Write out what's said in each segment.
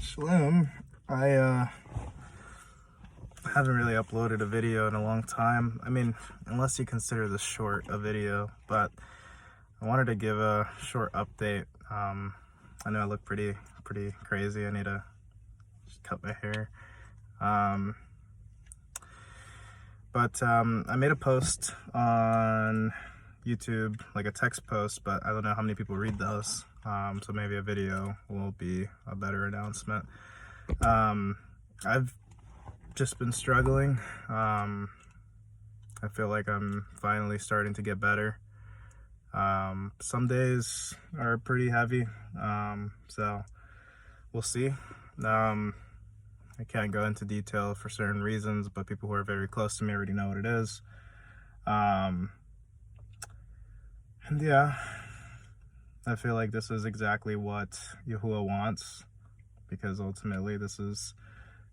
Shalum. I haven't really uploaded a video in a long time. I mean, unless you consider this short a video, but I wanted to give a short update. I know I look pretty crazy. I need to just cut my hair. But I made a post on YouTube, like a text post, but I don't know how many people read those. So maybe a video will be a better announcement. I've just been struggling. I feel like I'm finally starting to get better. Some days are pretty heavy, so we'll see. I can't go into detail for certain reasons, but people who are very close to me already know what it is. And yeah, I feel like this is exactly what Yahuwah wants, because ultimately this is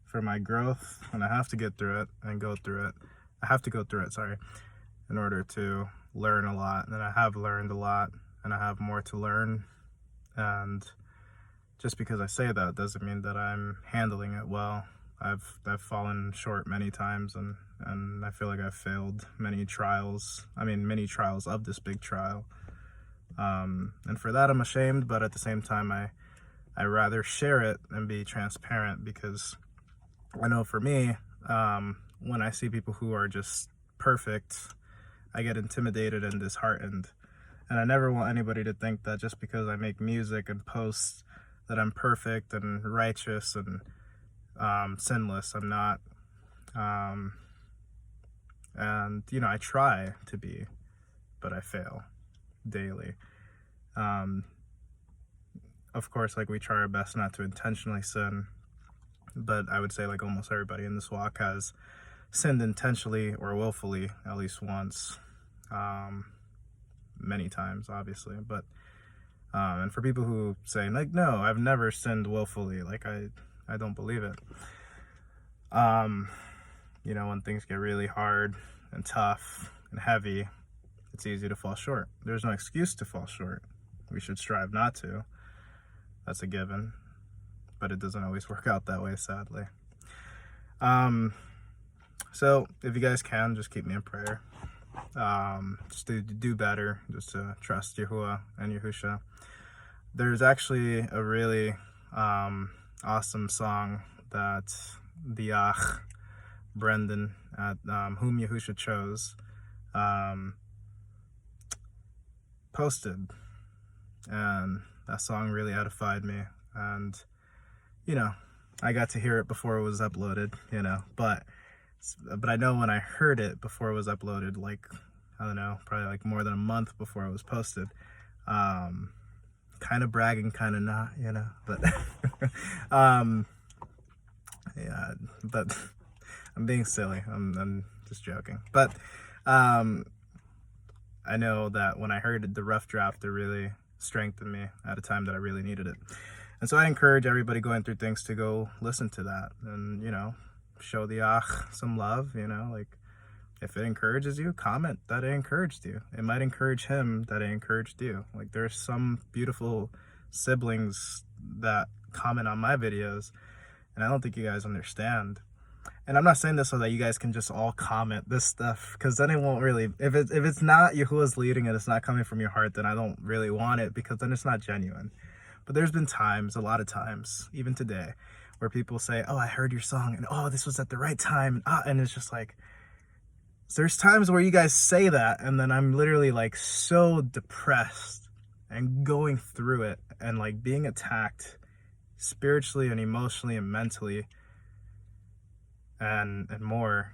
for my growth, and I have to get through it and go through it. I have to go through it, sorry, in order to learn a lot. And I have learned a lot, and I have more to learn. And just because I say that doesn't mean that I'm handling it well. I've fallen short many times, and I feel like I've failed many trials. I mean, many trials of this big trial. And for that I'm ashamed, but at the same time I rather share it and be transparent, because I know for me, when I see people who are just perfect, I get intimidated and disheartened. And I never want anybody to think that just because I make music and post that I'm perfect and righteous and sinless. I'm not. And you know, I try to be, but I fail daily. Of course, like, we try our best not to intentionally sin, but I would say like almost everybody in this walk has sinned intentionally or willfully at least once, many times obviously. But and for people who say like, no, I've never sinned willfully, like I don't believe it. You know, when things get really hard and tough and heavy, it's easy to fall short. There's no excuse to fall short. We should strive not to. That's a given, but it doesn't always work out that way, sadly. So if you guys can, just keep me in prayer. Just to do better, just to trust Yahuwah and Yahusha. There's actually a really awesome song that the Brendan at Whom Yahusha Chose posted, and that song really edified me. And you know, I got to hear it before it was uploaded, you know, but I know when I heard it before it was uploaded, like, I don't know, probably like more than a month before it was posted, kind of bragging, kind of not, you know, but yeah, but I'm being silly. I'm just joking. But I know that when I heard the rough draft, it really strengthened me at a time that I really needed it. And so I encourage everybody going through things to go listen to that and, you know, show the some love, you know, like, if it encourages you, comment that it encouraged you. It might encourage him that it encouraged you. Like, there's some beautiful siblings that comment on my videos, and I don't think you guys understand. And I'm not saying this so that you guys can just all comment this stuff, because then it won't really, if it's not Yahuwah's leading and it's not coming from your heart, then I don't really want it, because then it's not genuine. But there's been times, a lot of times, even today, where people say, oh, I heard your song, and oh, this was at the right time, and it's just like, there's times where you guys say that, and then I'm literally like so depressed and going through it and like being attacked spiritually and emotionally and mentally and more.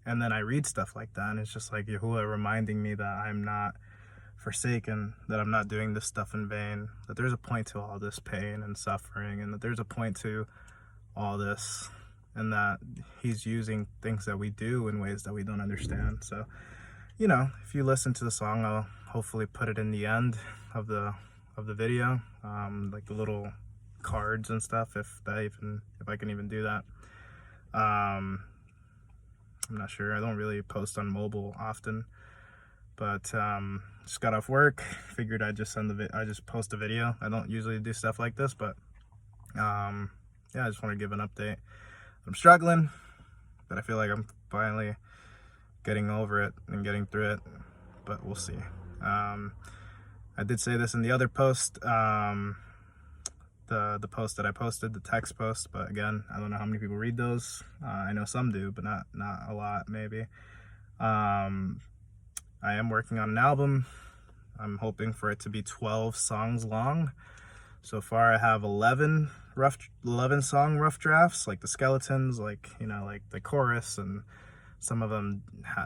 And then I read stuff like that, and it's just like Yahuwah reminding me that I'm not forsaken, that I'm not doing this stuff in vain, that there's a point to all this pain and suffering, and that there's a point to all this, and that he's using things that we do in ways that we don't understand. So, you know, if you listen to the song, I'll hopefully put it in the end of the video, like the little cards and stuff, if I can even do that. I'm not sure. I don't really post on mobile often, but just got off work, figured I'd just post a video. I don't usually do stuff like this, but Yeah, I just want to give an update. I'm struggling, but I feel like I'm finally getting over it and getting through it, but we'll see. I did say this in the other post, the post that I posted, the text post, but again, I don't know how many people read those. I know some do, but not a lot, maybe. I am working on an album. I'm hoping for it to be 12 songs long. So far I have 11 song rough drafts, like the skeletons, like, you know, like the chorus, and some of them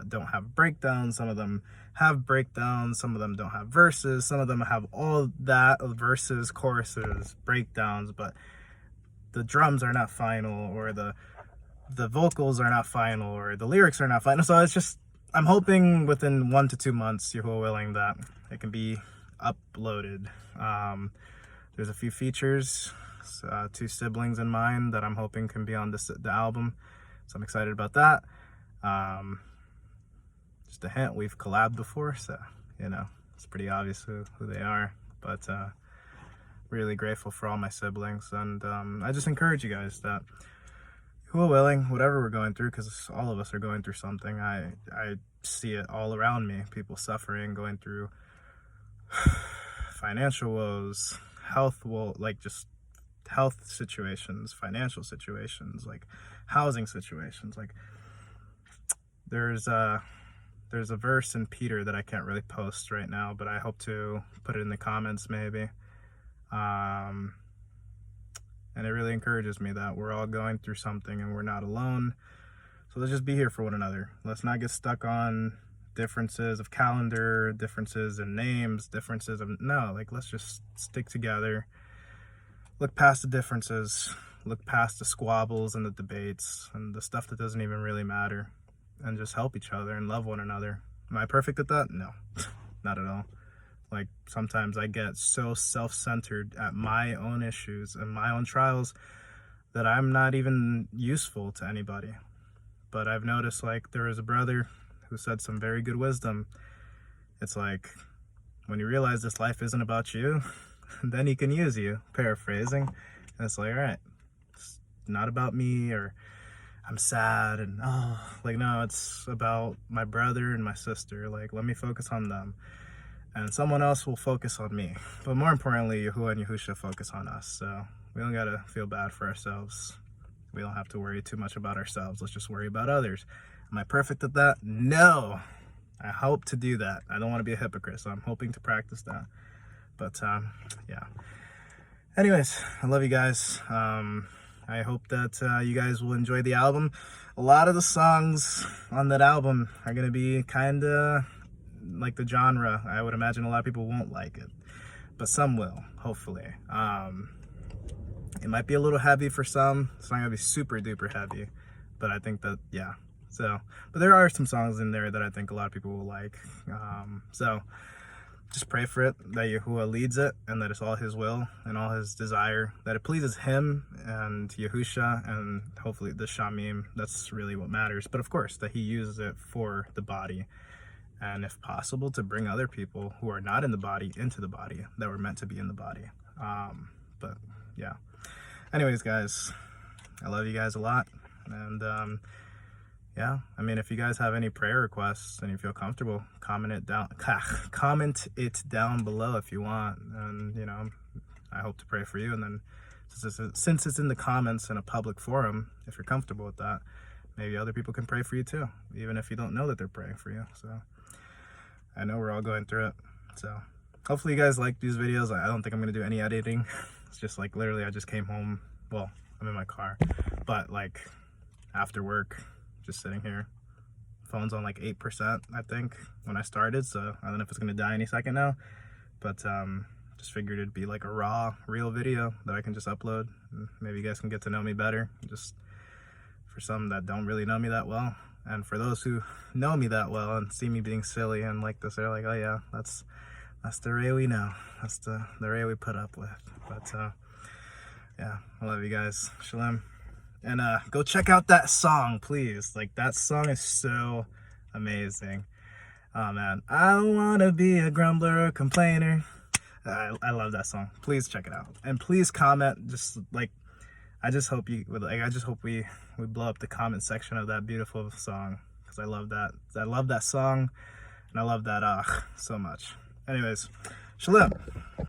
don't have breakdowns, some of them have breakdowns, some of them don't have verses, some of them have all that, verses, choruses, breakdowns, but the drums are not final, or the vocals are not final, or the lyrics are not final. So it's just, I'm hoping within 1 to 2 months, Yahuwah willing, that it can be uploaded. There's a few features, 2 siblings in mind that I'm hoping can be on the album, so I'm excited about that. Just a hint, we've collabed before, so, you know, it's pretty obvious who they are, but really grateful for all my siblings, and I just encourage you guys that, who are willing, whatever we're going through, because all of us are going through something. I see it all around me, people suffering, going through financial woes, health situations, financial situations, like housing situations. Like there's a verse in Peter that I can't really post right now, but I hope to put it in the comments maybe. And it really encourages me that we're all going through something and we're not alone. So let's just be here for one another. Let's not get stuck on differences of calendar, differences in names, differences of, no, like, let's just stick together, look past the differences, look past the squabbles and the debates and the stuff that doesn't even really matter, and just help each other and love one another. Am I perfect at that? No, not at all. Like, sometimes I get so self-centered at my own issues and my own trials that I'm not even useful to anybody. But I've noticed, like, there is a brother who said some very good wisdom. It's like, when you realize this life isn't about you, then he can use you, paraphrasing. And it's like, all right, it's not about me, or I'm sad, and like, no, it's about my brother and my sister. Like, let me focus on them, and someone else will focus on me. But more importantly, Yahuwah and Yahusha focus on us. So we don't gotta feel bad for ourselves. We don't have to worry too much about ourselves. Let's just worry about others. Am I perfect at that? No. I hope to do that. I don't want to be a hypocrite, so I'm hoping to practice that. But yeah. Anyways, I love you guys. I hope that you guys will enjoy the album. A lot of the songs on that album are going to be kind of like the genre. I would imagine a lot of people won't like it, but some will, hopefully. It might be a little heavy for some. It's not going to be super duper heavy, but I think that, yeah. So, but there are some songs in there that I think a lot of people will like. So just pray for it, that Yahuwah leads it, and that it's all his will and all his desire, that it pleases him and Yahusha, and hopefully the Shamim. That's really what matters. But of course, that he uses it for the body, and if possible, to bring other people who are not in the body into the body, that were meant to be in the body. But yeah. Anyways, guys, I love you guys a lot. And yeah, I mean, if you guys have any prayer requests and you feel comfortable, comment it down below if you want. And, you know, I hope to pray for you. And then since it's in the comments in a public forum, if you're comfortable with that, maybe other people can pray for you too, even if you don't know that they're praying for you. So I know we're all going through it. So hopefully you guys like these videos. I don't think I'm going to do any editing. It's just like, literally, I just came home. Well, I'm in my car, but like after work, just sitting here. Phone's on like 8%, I think, when I started, so I don't know if it's gonna die any second now, but just figured it'd be like a raw, real video that I can just upload. Maybe you guys can get to know me better, just for some that don't really know me that well, and for those who know me that well and see me being silly and like this, they're like, oh yeah, that's the Ray we know, that's the Ray we put up with. But yeah, I love you guys. Shalom. And go check out that song, please. Like, that song is so amazing. Oh man, I don't wanna be a grumbler or complainer. I love that song. Please check it out, and please comment. Just like I just hope I just hope we blow up the comment section of that beautiful song, because I love that song, and I love that so much. Anyways, Shalom.